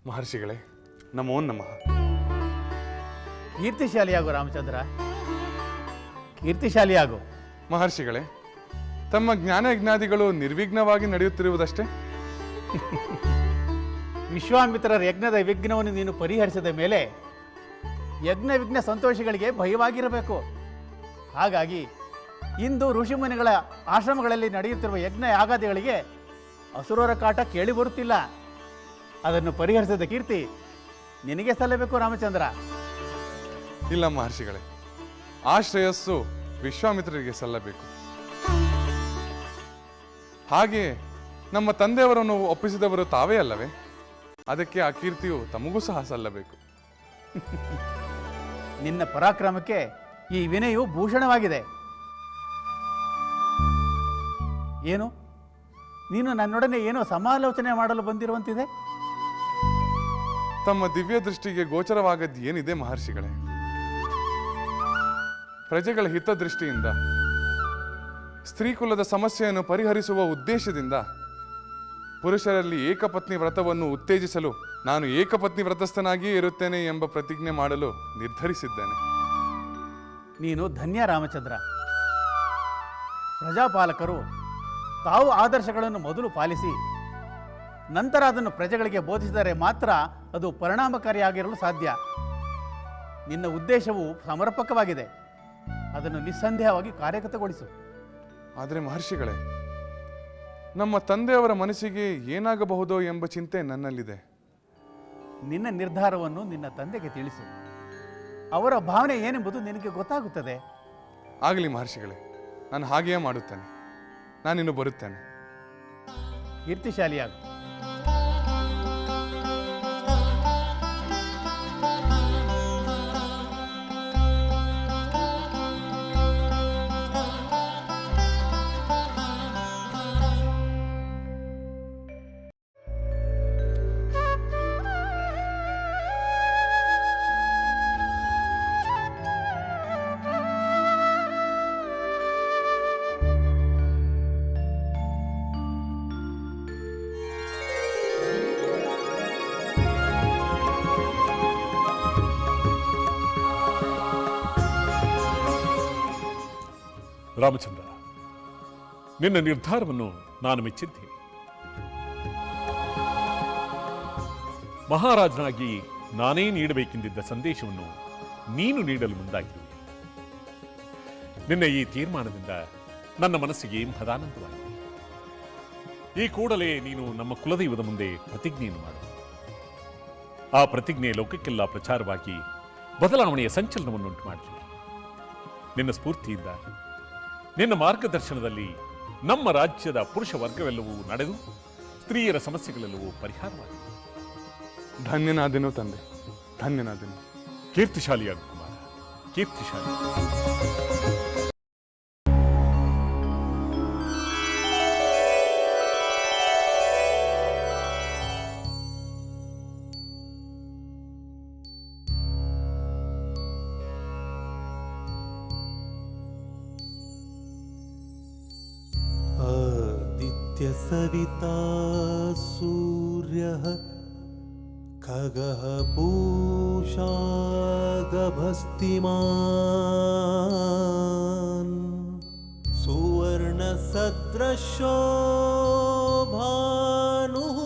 ಮಹರ್ಷಿಗಳೇ, ನಮೋ ನಮಃ. ಕೀರ್ತಿಶಾಲಿಯಾಗು ರಾಮಚಂದ್ರ, ಕೀರ್ತಿಶಾಲಿಯಾಗು. ಮಹರ್ಷಿಗಳೇ, ತಮ್ಮ ಜ್ಞಾನಯಜ್ಞಾದಿಗಳು ನಿರ್ವಿಘ್ನವಾಗಿ ನಡೆಯುತ್ತಿರುವುದಷ್ಟೇ? ವಿಶ್ವಾಮಿತ್ರರ ಯಜ್ಞದ ವಿಘ್ನವನ್ನು ನೀನು ಪರಿಹರಿಸಿದ ಮೇಲೆ ಯಜ್ಞ ವಿಘ್ನ ಸಂತೋಷಿಗಳಿಗೆ ಭಯವಾಗಿರಬೇಕು. ಹಾಗಾಗಿ ಇಂದು ಋಷಿಮುನಿಗಳ ಆಶ್ರಮಗಳಲ್ಲಿ ನಡೆಯುತ್ತಿರುವ ಯಜ್ಞ ಯಾಗಾದಿಗಳಿಗೆ ಅಸುರರ ಕಾಟ ಕೇಳಿ ಬರುತ್ತಿಲ್ಲ. ಅದನ್ನು ಪರಿಹರಿಸಿದ ಕೀರ್ತಿ ನಿನಗೆ ಸಲ್ಲಬೇಕು ರಾಮಚಂದ್ರ. ಇಲ್ಲ ಮಹರ್ಷಿಗಳೇ, ಆ ಶ್ರೇಯಸ್ಸು ವಿಶ್ವಾಮಿತ್ರರಿಗೆ ಸಲ್ಲಬೇಕು. ಹಾಗೆಯೇ ನಮ್ಮ ತಂದೆಯವರನ್ನು ಒಪ್ಪಿಸಿದವರು ತಾವೇ ಅಲ್ಲವೇ? ಅದಕ್ಕೆ ಆ ಕೀರ್ತಿಯು ತಮಗೂ ಸಹ ಸಲ್ಲಬೇಕು. ನಿನ್ನ ಪರಾಕ್ರಮಕ್ಕೆ ಈ ವಿನಯು ಭೂಷಣವಾಗಿದೆ. ಏನು, ನೀನು ನನ್ನೊಡನೆ ಏನೋ ಸಮಾಲೋಚನೆ ಮಾಡಲು ಬಂದಿರುವಂತಿದೆ? ತಮ್ಮ ದಿವ್ಯ ದೃಷ್ಟಿಗೆ ಗೋಚರವಾಗದ್ದು ಏನಿದೆ ಮಹರ್ಷಿಗಳೇ? ಪ್ರಜೆಗಳ ಹಿತದೃಷ್ಟಿಯಿಂದ, ಸ್ತ್ರೀಕುಲದ ಸಮಸ್ಯೆಯನ್ನು ಪರಿಹರಿಸುವ ಉದ್ದೇಶದಿಂದ ಪುರುಷರಲ್ಲಿ ಏಕಪತ್ನಿ ವ್ರತವನ್ನು ಉತ್ತೇಜಿಸಲು ನಾನು ಏಕಪತ್ನಿ ವ್ರತಸ್ಥನಾಗಿಯೇ ಇರುತ್ತೇನೆ ಎಂಬ ಪ್ರತಿಜ್ಞೆ ಮಾಡಲು ನಿರ್ಧರಿಸಿದ್ದೇನೆ. ನೀನು ಧನ್ಯ ರಾಮಚಂದ್ರ. ಪ್ರಜಾಪಾಲಕರು ತಾವು ಆದರ್ಶಗಳನ್ನು ಮೊದಲು ಪಾಲಿಸಿ ನಂತರ ಅದನ್ನು ಪ್ರಜೆಗಳಿಗೆ ಬೋಧಿಸಿದರೆ ಮಾತ್ರ ಅದು ಪರಿಣಾಮಕಾರಿಯಾಗಿರಲು ಸಾಧ್ಯ. ನಿನ್ನ ಉದ್ದೇಶವು ಸಮರ್ಪಕವಾಗಿದೆ. ಅದನ್ನು ನಿಸ್ಸಂದೇಹವಾಗಿ ಕಾರ್ಯಗತಗೊಳಿಸು. ಆದರೆ ಮಹರ್ಷಿಗಳೇ, ನಮ್ಮ ತಂದೆಯವರ ಮನಸ್ಸಿಗೆ ಏನಾಗಬಹುದೋ ಎಂಬ ಚಿಂತೆ ನನ್ನಲ್ಲಿದೆ. ನಿನ್ನ ನಿರ್ಧಾರವನ್ನು ನಿನ್ನ ತಂದೆಗೆ ತಿಳಿಸು. ಅವರ ಭಾವನೆ ಏನೆಂಬುದು ನಿನಗೆ ಗೊತ್ತಾಗುತ್ತದೆ. ಆಗಲಿ ಮಹರ್ಷಿಗಳೇ, ನಾನು ಹಾಗೆಯೇ ಮಾಡುತ್ತೇನೆ. ನಾನಿನ್ನು ಬರುತ್ತೇನೆ. ಕೀರ್ತಿಶಾಲಿಯಾಗು. ರಾಮಚಂದ್ರ, ನಿನ್ನ ನಿರ್ಧಾರವನ್ನು ನಾನು ಮೆಚ್ಚಿದ್ದೇನೆ. ಮಹಾರಾಜನಾಗಿ ನಾನೇ ನೀಡಬೇಕೆಂದಿದ್ದ ಸಂದೇಶವನ್ನು ನೀನು ನೀಡಲು ಮುಂದಾಗಿರುವೆ. ನಿನ್ನ ಈ ತೀರ್ಮಾನದಿಂದ ನನ್ನ ಮನಸ್ಸಿಗೆ ಮಹದಾನಂದವಾಗಿದೆ. ಈ ಕೂಡಲೇ ನೀನು ನಮ್ಮ ಕುಲದೈವದ ಮುಂದೆ ಪ್ರತಿಜ್ಞೆಯನ್ನು ಮಾಡು. ಆ ಪ್ರತಿಜ್ಞೆ ಲೋಕಕ್ಕೆಲ್ಲ ಪ್ರಚಾರವಾಗಿ ಬದಲಾವಣೆಯ ಸಂಚಲನವನ್ನುಂಟು ಮಾಡಲಿ. ನಿನ್ನ ಸ್ಫೂರ್ತಿಯಿಂದ, ನಿನ್ನ ಮಾರ್ಗದರ್ಶನದಲ್ಲಿ ನಮ್ಮ ರಾಜ್ಯದ ಪುರುಷ ವರ್ಗವೆಲ್ಲವೂ ನಡೆದು ಸ್ತ್ರೀಯರ ಸಮಸ್ಯೆಗಳೆಲ್ಲವೂ ಪರಿಹಾರವಾಗಿದೆ. ಧನ್ಯನಾದೆನು ತಂದೆ, ಧನ್ಯನಾದೆನು. ಕೀರ್ತಿಶಾಲಿಯಾಗು ಕುಮಾರ, ಕೀರ್ತಿಶಾಲಿ. सविता सूर्यः खगः पूषा गभस्तिमान् सुवर्णसदृशो भानुः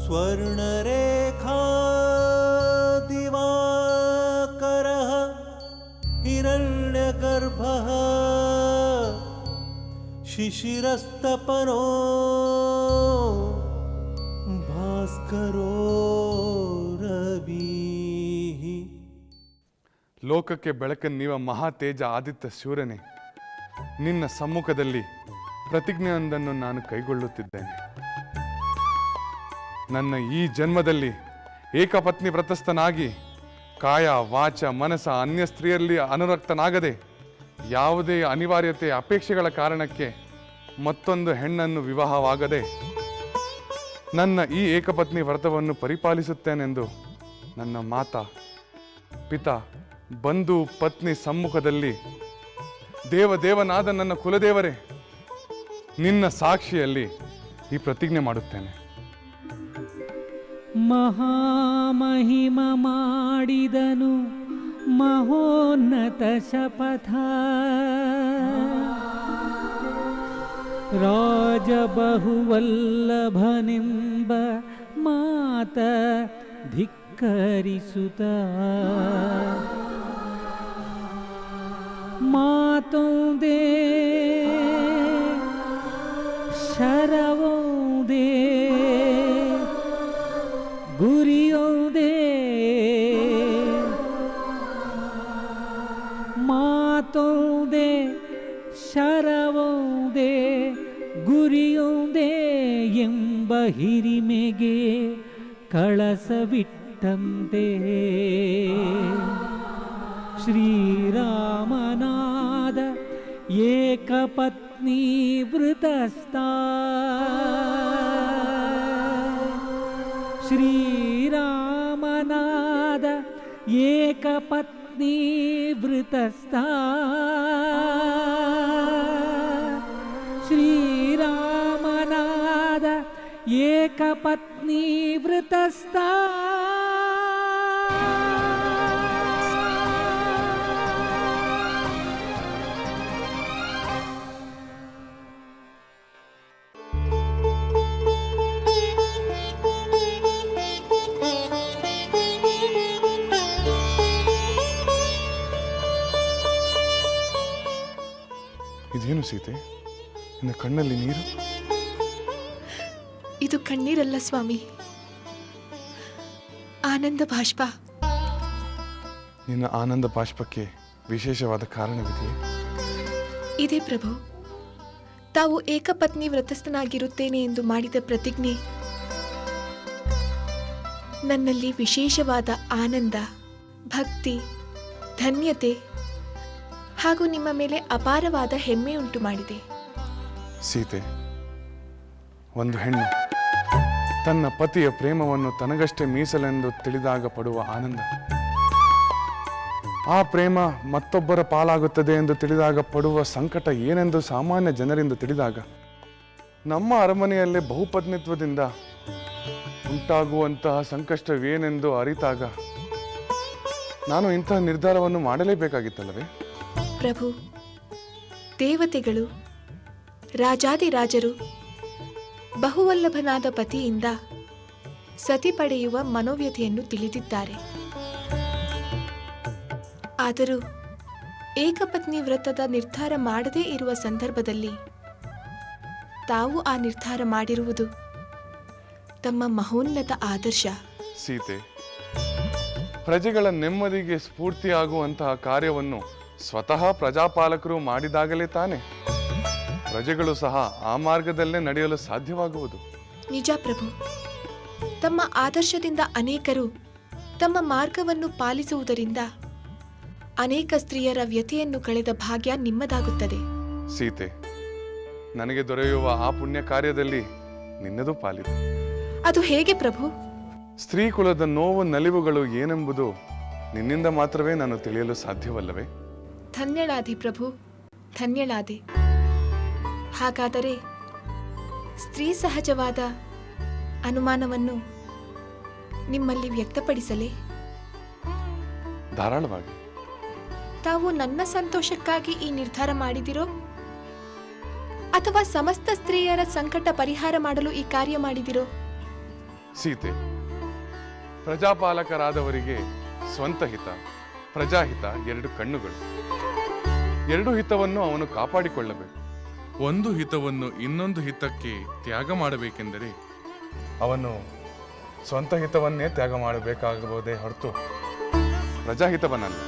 स्वर्णरेखा दिवाकरः हिरण्यगर्भः ಶಿಶಿರಸ್ತಪನೋ ಭಾಸ್ಕರೋ ರವಿಃ. ಲೋಕಕ್ಕೆ ಬೆಳಕನ್ನೀವ ಮಹಾ ತೇಜ ಆದಿತ್ಯ ಸೂರ್ಯನೇ, ನಿನ್ನ ಸಮ್ಮುಖದಲ್ಲಿ ಪ್ರತಿಜ್ಞೆಯೊಂದನ್ನು ನಾನು ಕೈಗೊಳ್ಳುತ್ತಿದ್ದೇನೆ. ನನ್ನ ಈ ಜನ್ಮದಲ್ಲಿ ಏಕಪತ್ನಿ ವ್ರತಸ್ಥನಾಗಿ ಕಾಯ ವಾಚ ಮನಸ ಅನ್ಯ ಸ್ತ್ರೀಯರಲ್ಲಿ ಅನುರಕ್ತನಾಗದೆ ಯಾವುದೇ ಅನಿವಾರ್ಯತೆ ಅಪೇಕ್ಷೆಗಳ ಕಾರಣಕ್ಕೆ ಮತ್ತೊಂದು ಹೆಣ್ಣನ್ನು ವಿವಾಹವಾಗದೆ ನನ್ನ ಈ ಏಕಪತ್ನಿ ವ್ರತವನ್ನು ಪರಿಪಾಲಿಸುತ್ತೇನೆಂದು ನನ್ನ ಮಾತಾ, ಪಿತಾ, ಬಂಧು, ಪತ್ನಿ ಸಮ್ಮುಖದಲ್ಲಿ ದೇವನಾದ ನನ್ನ ಕುಲದೇವರೇ, ನಿನ್ನ ಸಾಕ್ಷಿಯಲ್ಲಿ ಈ ಪ್ರತಿಜ್ಞೆ ಮಾಡುತ್ತೇನೆ. ಮಹಾಮಹಿಮ ಮಾಡಿದನು ಮಹೋನ್ನತ ಶಪಥ ರಾಜಬಹುವಲ್ಲಭನೆಂಬ ಮಾತ ಧಿಕ್ಕರಿಸುತ್ತ ಮಾತೊಂದೇ ಶರವೊಂದೇ ಗುರಿಯೊಂದೇ ಮಾತೊಂದೇ ಶರವೊಂದೇ ಗುರಿಯೊಂದೇ ಎಂಬ ಹಿರಿಮೆಗೆ ಕಳಸವಿಟ್ಟಂತೆ ಶ್ರೀರಾಮನಾದ ಏಕಪತ್ನಿ ವೃತಸ್ಥ ಶ್ರೀರಾಮನಾದ ಏಕಪತ್ನಿ ವೃತಸ್ಥ ಶ್ರೀರಾಮನಾದ ಏಕಪತ್ನಿ ವೃತಸ್ಥ ಇದೇನು ಸೀತೆ, ನಿನ್ನ ಕಣ್ಣಲ್ಲಿ ನೀರು? ಇದು ಕಣ್ಣೀರಲ್ಲ ಸ್ವಾಮಿ, ಆನಂದ ಬಾಷ್ಪ. ನಿನ್ನ ಆನಂದ ಬಾಷ್ಪಕ್ಕೆ ವಿಶೇಷವಾದ ಕಾರಣವಿದೆಯೇ? ಇದೇ ಪ್ರಭು, ತಾವು ಏಕಪತ್ನಿ ವ್ರತಸ್ಥನಾಗಿರುತ್ತೇನೆ ಎಂದು ಮಾಡಿದ ಪ್ರತಿಜ್ಞೆ ನನ್ನಲ್ಲಿ ವಿಶೇಷವಾದ ಆನಂದ, ಭಕ್ತಿ, ಧನ್ಯತೆ ಹಾಗೂ ನಿಮ್ಮ ಮೇಲೆ ಅಪಾರವಾದ ಹೆಮ್ಮೆ ಉಂಟು ಮಾಡಿದೆ. ಸೀತೆ, ಒಂದು ಹೆಣ್ಣು ತನ್ನ ಪತಿಯ ಪ್ರೇಮವನ್ನು ತನಗಷ್ಟೇ ಮೀಸಲೆಂದು ತಿಳಿದಾಗ ಪಡುವ ಆನಂದ, ಆ ಪ್ರೇಮ ಮತ್ತೊಬ್ಬರ ಪಾಲಾಗುತ್ತದೆ ಎಂದು ತಿಳಿದಾಗ ಪಡುವ ಸಂಕಟ ಏನೆಂದು ಸಾಮಾನ್ಯ ಜನರಿಂದ ತಿಳಿದಾಗ, ನಮ್ಮ ಅರಮನೆಯಲ್ಲೇ ಬಹುಪತ್ನಿತ್ವದಿಂದ ಉಂಟಾಗುವಂತಹ ಸಂಕಷ್ಟವೇನೆಂದು ಅರಿತಾಗ ನಾನು ಇಂತಹ ನಿರ್ಧಾರವನ್ನು ಮಾಡಲೇಬೇಕಾಗಿತ್ತಲ್ಲವೇ? ಪ್ರಭು, ದೇವತೆಗಳು, ರಾಜಾದಿರಾಜರು ಬಹುವಲ್ಲಭನಾದ ಪತಿಯಿಂದ ಸತಿ ಪಡೆಯುವ ಮನೋವ್ಯಥೆಯನ್ನು ತಿಳಿದಿದ್ದಾರೆ. ಆದರೂ ಏಕಪತ್ನಿ ವ್ರತದ ನಿರ್ಧಾರ ಮಾಡದೇ ಇರುವ ಸಂದರ್ಭದಲ್ಲಿ ತಾವು ಆ ನಿರ್ಧಾರ ಮಾಡಿರುವುದು ತಮ್ಮ ಮಹೋನ್ನತ ಆದರ್ಶ. ಸೀತೆ, ಪ್ರಜೆಗಳ ನೆಮ್ಮದಿಗೆ ಸ್ಫೂರ್ತಿಯಾಗುವಂತಹ ಕಾರ್ಯವನ್ನು ಸ್ವತಃ ಪ್ರಜಾಪಾಲಕರು ಮಾಡಿದಾಗಲೇ ತಾನೆ ಪ್ರಜೆಗಳು ಸಹ ಆ ಮಾರ್ಗದಲ್ಲೇ ನಡೆಯಲು ಸಾಧ್ಯವಾಗುವುದು. ನಿಜ ಪ್ರಭು, ತಮ್ಮ ಆದರ್ಶದಿಂದ ಅನೇಕರು ತಮ್ಮ ಮಾರ್ಗವನ್ನು ಪಾಲಿಸುವುದರಿಂದ ಅನೇಕ ಸ್ತ್ರೀಯರ ವ್ಯಥೆಯನ್ನು ಕಳೆದ ಭಾಗ್ಯ ನಿಮ್ಮದಾಗುತ್ತದೆ. ಸೀತೆ, ನನಗೆ ದೊರೆಯುವ ಆ ಪುಣ್ಯ ಕಾರ್ಯದಲ್ಲಿ ನಿನ್ನದು ಪಾಲಿದೆ. ಅದು ಹೇಗೆ ಪ್ರಭು? ಸ್ತ್ರೀ ಕುಲದ ನೋವು ನಲಿವುಗಳು ಏನೆಂಬುದು ನಿನ್ನಿಂದ ಮಾತ್ರವೇ ನಾನು ತಿಳಿಯಲು ಸಾಧ್ಯವಲ್ಲವೇ? ಧನ್ಯಳಾದೆ ಪ್ರಭು, ಧನ್ಯಳಾದೆ. ಹಾಗಾದರೆ ಸ್ತ್ರೀ ಸಹಜವಾದ ಅನುಮಾನವನ್ನು ನಿಮ್ಮಲ್ಲಿ ವ್ಯಕ್ತಪಡಿಸಲೇ? ಧಾರಾಳವಾಗಿ. ತಾವು ನನ್ನ ಸಂತೋಷಕ್ಕಾಗಿ ಈ ನಿರ್ಧಾರ ಮಾಡಿದಿರೋ ಅಥವಾ ಸಮಸ್ತ ಸ್ತ್ರೀಯರ ಸಂಕಟ ಪರಿಹಾರ ಮಾಡಲು ಈ ಕಾರ್ಯ ಮಾಡಿದಿರೋ? ಸೀತೆ, ಪ್ರಜಾಪಾಲಕರಾದವರಿಗೆ ಸ್ವಂತ ಹಿತ, ಪ್ರಜಾಹಿತ ಎರಡು ಕಣ್ಣುಗಳು. ಎರಡು ಹಿತವನ್ನು ಅವನು ಕಾಪಾಡಿಕೊಳ್ಳಬೇಕು. ಒಂದು ಹಿತವನ್ನು ಇನ್ನೊಂದು ಹಿತಕ್ಕೆ ತ್ಯಾಗ ಮಾಡಬೇಕೆಂದರೆ ಅವನು ಸ್ವಂತ ಹಿತವನ್ನೇ ತ್ಯಾಗ ಮಾಡಬೇಕಾಗಬಹುದೇ ಹೊರತು ಪ್ರಜಾಹಿತವನ್ನಲ್ಲ.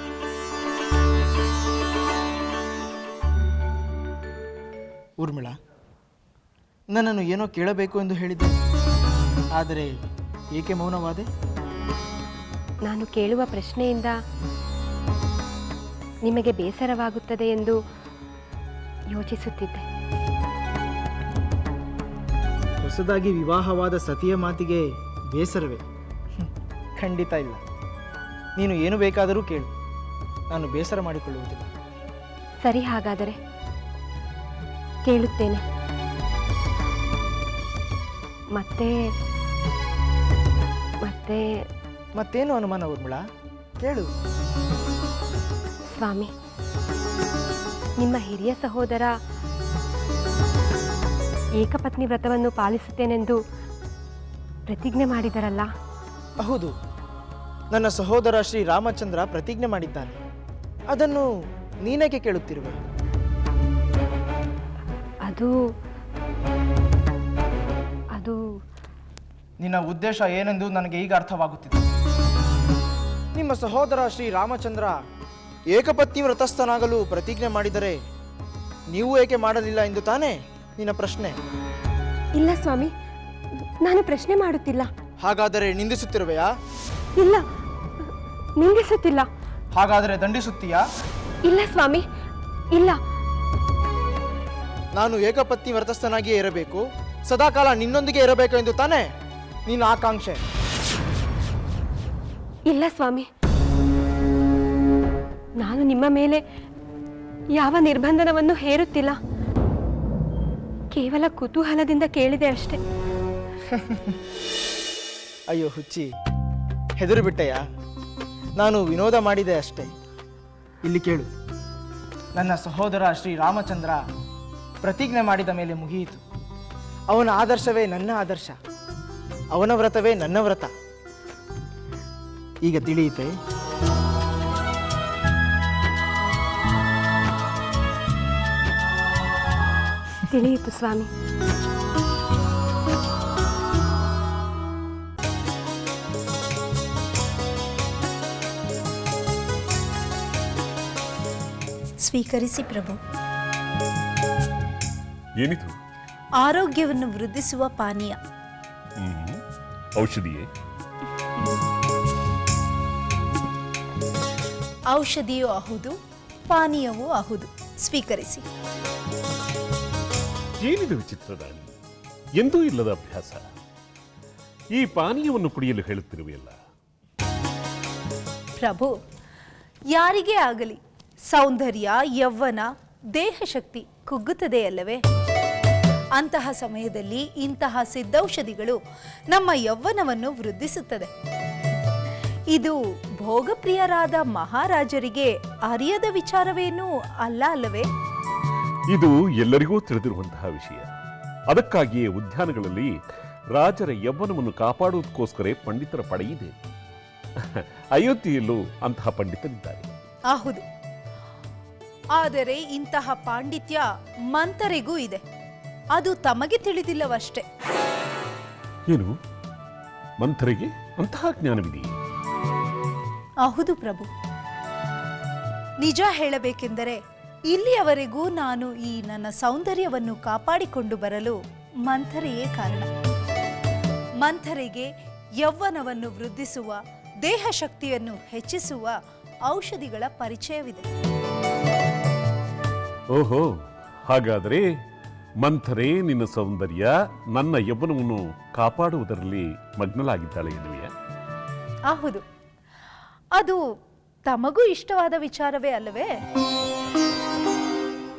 ಊರ್ಮಿಳಾ, ನನ್ನನ್ನು ಏನೋ ಕೇಳಬೇಕು ಎಂದು ಹೇಳಿದ್ದೆ, ಆದರೆ ಏಕೆ ಮೌನವಾದೆ? ನಾನು ಕೇಳುವ ಪ್ರಶ್ನೆಯಿಂದ ನಿಮಗೆ ಬೇಸರವಾಗುತ್ತದೆ ಎಂದು ಯೋಚಿಸುತ್ತಿದ್ದೆ. ಹೊಸದಾಗಿ ವಿವಾಹವಾದ ಸತಿಯ ಮಾತಿಗೆ ಬೇಸರವೇ? ಖಂಡಿತ ಇಲ್ಲ. ನೀನು ಏನು ಬೇಕಾದರೂ ಕೇಳು, ನಾನು ಬೇಸರ ಮಾಡಿಕೊಳ್ಳುವುದಿಲ್ಲ. ಸರಿ, ಹಾಗಾದರೆ ಕೇಳುತ್ತೇನೆ. ಮತ್ತೆ ಮತ್ತೇನು ಅನುಮಾನ ಊರ್ಮಿಳಾ? ಕೇಳು. ಸ್ವಾಮಿ, ನಿಮ್ಮ ಹಿರಿಯ ಸಹೋದರ ಏಕಪತ್ನಿ ವ್ರತವನ್ನು ಪಾಲಿಸುತ್ತೇನೆಂದು ಪ್ರತಿಜ್ಞೆ ಮಾಡಿದರಲ್ಲ? ಹೌದು, ನನ್ನ ಸಹೋದರ ಶ್ರೀ ರಾಮಚಂದ್ರ ಪ್ರತಿಜ್ಞೆ ಮಾಡಿದ್ದಾನೆ. ಅದನ್ನು ನೀನೇಕೆ ಕೇಳುತ್ತಿರುವೆ? ಅದು ನಿನ್ನ ಉದ್ದೇಶ ಏನೆಂದು ನನಗೆ ಈಗ ಅರ್ಥವಾಗುತ್ತಿದೆ. ನಿಮ್ಮ ಸಹೋದರ ಶ್ರೀ ರಾಮಚಂದ್ರ ಏಕಪತ್ನಿ ವ್ರತಸ್ಥನಾಗಲು ಪ್ರತಿಜ್ಞೆ ಮಾಡಿದರೆ ನೀವು ಏಕೆ ಮಾಡಲಿಲ್ಲ ಎಂದು ತಾನೇ ನಿನ್ನ ಪ್ರಶ್ನೆ? ಇಲ್ಲ ಸ್ವಾಮಿ, ನಾನು ಪ್ರಶ್ನೆ ಮಾಡುತ್ತಿಲ್ಲ. ಹಾಗಾದರೆ ನಿಂದಿಸುತ್ತಿರುವೆಯಾ? ಇಲ್ಲ, ನಿಂದಿಸುತ್ತಿಲ್ಲ. ಹಾಗಾದರೆ ದಂಡಿಸುತ್ತೀಯಾ? ಇಲ್ಲ ಸ್ವಾಮಿ, ಇಲ್ಲ. ನಾನು ಏಕಪತ್ನಿ ವ್ರತಸ್ಥನಾಗಿಯೇ ಇರಬೇಕು, ಸದಾಕಾಲ ನಿನ್ನೊಂದಿಗೆ ಇರಬೇಕು ಎಂದು ತಾನೇ ನಿನ್ನ ಆಕಾಂಕ್ಷೆ? ಇಲ್ಲ ಸ್ವಾಮಿ, ನಾನು ನಿಮ್ಮ ಮೇಲೆ ಯಾವ ನಿರ್ಬಂಧನವನ್ನು ಹೇರುತ್ತಿಲ್ಲ. ಕೇವಲ ಕುತೂಹಲದಿಂದ ಕೇಳಿದೆ ಅಷ್ಟೇ. ಅಯ್ಯೋ ಹುಚ್ಚಿ, ಹೆದರು ಬಿಟ್ಟೆಯಾ? ನಾನು ವಿನೋದ ಮಾಡಿದೆ ಅಷ್ಟೇ. ಇಲ್ಲಿ ಕೇಳು, ನನ್ನ ಸಹೋದರ ಶ್ರೀ ರಾಮಚಂದ್ರ ಪ್ರತಿಜ್ಞೆ ಮಾಡಿದ ಮೇಲೆ ಮುಗಿಯಿತು. ಅವನ ಆದರ್ಶವೇ ನನ್ನ ಆದರ್ಶ, ಅವನ ವ್ರತವೇ ನನ್ನ ವ್ರತ. ಈಗ ತಿಳಿಯಿತೆ? ತಿಳಿಯಿತು ಸ್ವಾಮಿ. ಸ್ವೀಕರಿಸಿ ಪ್ರಭು. ಏನಿದು? ಆರೋಗ್ಯವನ್ನು ವೃದ್ಧಿಸುವ ಪಾನೀಯ. ಔಷಧಿಯೇ? ಔಷಧಿಯೂ ಅಹುದು, ಪಾನೀಯವೂ ಅಹುದು. ಸ್ವೀಕರಿಸಿ. ಏನಿದು ವಿಚಿತ್ರದಾನಿ? ಎಂದೂ ಇಲ್ಲದ ಅಭ್ಯಾಸ. ಈ ಪಾನೀಯವನ್ನು ಕುಡಿಯಲು ಹೇಳುತ್ತಿರುವೆಯಲ್ಲ? ಪ್ರಭು, ಯಾರಿಗೇ ಆಗಲಿ ಸೌಂದರ್ಯ, ಯೌವನ, ದೇಹಶಕ್ತಿ ಕುಗ್ಗುತ್ತದೆಯಲ್ಲವೇ? ಅಂತಹ ಸಮಯದಲ್ಲಿ ಇಂತಹ ಸಿದ್ಧೌಷಧಿಗಳು ನಮ್ಮ ಯೌವನವನ್ನು ವೃದ್ಧಿಸುತ್ತದೆ. ಇದು ಭೋಗಪ್ರಿಯರಾದ ಮಹಾರಾಜರಿಗೆ ಅರಿಯದ ವಿಚಾರವೇನೂ ಅಲ್ಲ ಅಲ್ಲವೇ? ಇದು ಎಲ್ಲರಿಗೂ ತಿಳಿದಿರುವಂತಹ ವಿಷಯ. ಅದಕ್ಕಾಗಿಯೇ ಉದ್ಯಾನಗಳಲ್ಲಿ ರಾಜರ ಯೌವನವನ್ನು ಕಾಪಾಡುವುದಕ್ಕೋಸ್ಕರ ಪಂಡಿತರ ಪಡೆಯಿದೆ. ಅಯೋಧ್ಯೆಯಲ್ಲೂ ಅಂತಹ ಪಂಡಿತರಿದ್ದಾರೆ. ಹೌದು, ಆದರೆ ಇಂತಹ ಪಾಂಡಿತ್ಯ ಮಂಥರೆಗೂ ಇದೆ. ಅದು ತಮಗೆ ತಿಳಿದಿಲ್ಲವಷ್ಟೇ. ಏನು, ಮಂಥರೆಗೆ ಅಂತಹ ಜ್ಞಾನವಿದೆಯೇ? ಹೌದು ಪ್ರಭು. ನಿಜ ಹೇಳಬೇಕೆಂದರೆ ಇಲ್ಲಿಯವರೆಗೂ ನಾನು ಈ ನನ್ನ ಸೌಂದರ್ಯವನ್ನು ಕಾಪಾಡಿಕೊಂಡು ಬರಲು ಮಂಥರೆಯೇ ಕಾರಣ. ಮಂಥರೆಗೆ ಯೌವನವನ್ನು ವೃದ್ಧಿಸುವ, ದೇಹ ಶಕ್ತಿಯನ್ನು ಹೆಚ್ಚಿಸುವ ಔಷಧಿಗಳ ಪರಿಚಯವಿದೆ. ಓಹೋ, ಹಾಗಾದರೆ ಮಂಥರೆ ನಿನ್ನ ಸೌಂದರ್ಯ, ನನ್ನ ಯೌವನವನ್ನು ಕಾಪಾಡುವುದರಲ್ಲಿ ಮಗ್ನಲಾಗಿದ್ದಾಳೆ ಎನ್ನುವೆಯಾ? ಹೌದು, ಅದು ತಮಗೂ ಇಷ್ಟವಾದ ವಿಚಾರವೇ ಅಲ್ಲವೇ?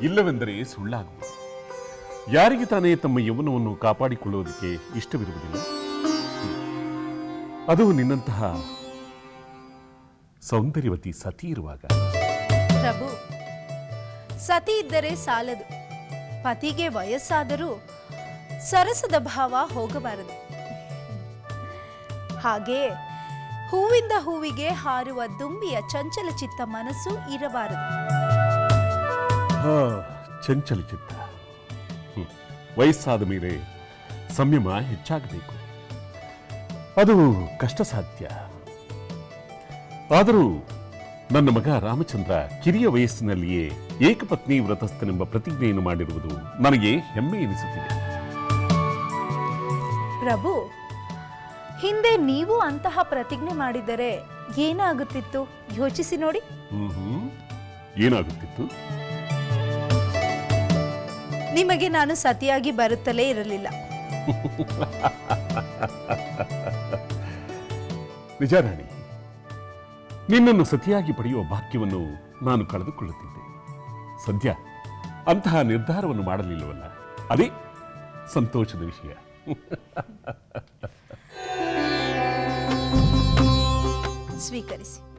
ಇಲ್ಲವೆಂದರೆ ಸುಳ್ಳಾಗುವುದು. ಯಾರಿಗೆ ತಾನೇ ತಮ್ಮ ಯೌವನವನ್ನು ಕಾಪಾಡಿಕೊಳ್ಳುವುದಕ್ಕೆ ಇಷ್ಟವಿರುವುದಿಲ್ಲ? ಅದು ನಿನ್ನಂತಹ ಸೌಂದರ್ಯವತಿ ಸತಿ ಇರುವಾಗ. ಪ್ರಭು, ಸತಿ ಇದ್ದರೆ ಸಾಲದು. ಪತಿಗೆ ವಯಸ್ಸಾದರೂ ಸರಸದ ಭಾವ ಹೋಗಬಾರದು. ಹಾಗೆಯೇ ಹೂವಿಂದ ಹೂವಿಗೆ ಹಾರುವ ದುಂಬಿಯ ಚಂಚಲ ಚಿತ್ತ ಮನಸ್ಸು ಇರಬಾರದು. ಚಂಚಲ ಚಿತ್ತ. ವಯಸ್ಸಾದ ಮೇಲೆ ಸಂಯಮ ಹೆಚ್ಚಾಗಬೇಕು. ಅದು ಕಷ್ಟ ಸಾಧ್ಯ. ಆದರೂ ನನ್ನ ಮಗ ರಾಮಚಂದ್ರ ಕಿರಿಯ ವಯಸ್ಸಿನಲ್ಲಿಯೇ ಏಕಪತ್ನಿ ವ್ರತಸ್ಥನೆಂಬ ಪ್ರತಿಜ್ಞೆಯನ್ನು ಮಾಡಿರುವುದು ನನಗೆ ಹೆಮ್ಮೆ ಎನಿಸುತ್ತಿದೆ. ಪ್ರಭು, ಹಿಂದೆ ನೀವು ಅಂತಹ ಪ್ರತಿಜ್ಞೆ ಮಾಡಿದರೆ ಏನಾಗುತ್ತಿತ್ತು ಯೋಚಿಸಿ ನೋಡಿ. ಏನಾಗುತ್ತಿತ್ತು? ನಿಮಗೆ ನಾನು ಸತಿಯಾಗಿ ಬರುತ್ತಲೇ ಇರಲಿಲ್ಲ. ನಿಜ ರಾಣಿ, ನಿನ್ನನ್ನು ಸತಿಯಾಗಿ ಪಡೆಯುವ ಭಾಗ್ಯವನ್ನು ನಾನು ಕಳೆದುಕೊಳ್ಳುತ್ತಿದ್ದೆ. ಸದ್ಯ ಅಂತಹ ನಿರ್ಧಾರವನ್ನು ಮಾಡಲಿಲ್ಲವಲ್ಲ, ಅದೇ ಸಂತೋಷದ ವಿಷಯ. ಸ್ವೀಕರಿಸಿ.